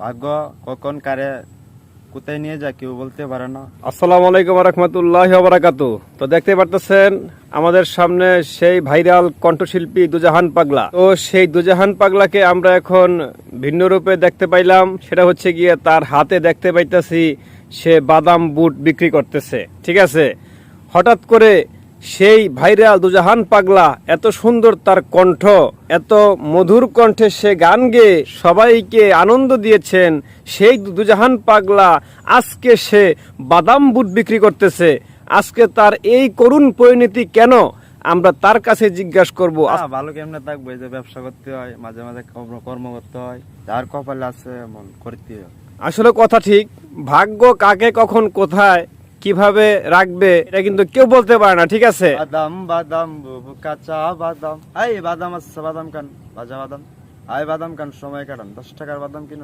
ভাগ্য কখন কারে কোথায় নিয়ে যায় কেউ বলতে পারে না। আসসালামু আলাইকুম রহমতুল্লাহ বারাকাতু। তো দেখতে পারতেছেন আমাদের সামনে সেই ভাইরাল কণ্ঠশিল্পী দুজাহান পাগলা। তো সেই দুজাহান পাগলাকে আমরা এখন ভিন্ন রূপে দেখতে পাইলাম। সেটা হচ্ছে গিয়ে তার হাতে দেখতে পাইতেছি সে বাদাম বুট বিক্রি করতেছে। ঠিক আছে, হঠাৎ করে সেই ভাইরাল দুজাহান পাগলা, এত সুন্দর তার কণ্ঠ, এত মধুর কণ্ঠে সে গান গেয়ে সবাইকে আনন্দ দিয়েছেন। সেই দুজাহান পাগলা আজকে সে বাদাম বুট বিক্রি করতেছে। আজকে তার এই করুণ পরিণতি কেন, আমরা তার কাছে জিজ্ঞাসা করব। ভালো কেমনে থাকবো, এই যে ব্যবসা করতে হয়, মাঝে মাঝে কর্ম করতে হয়, যার কপালে আছে এমন করতে হয়। আসলে কথা ঠিক, ভাগ্য কাকে কখন কোথায় কিভাবে রাখবে এটা কিন্তু কেউ বলতে পারে না। ঠিক আছে, বাদাম বাদাম বুবু কাঁচা বাদাম, এই বাদাম আছে, বাদাম খান, ভাজা বাদাম, আই বাদাম খান, সময় কাটান, 10 টাকার বাদাম কিনে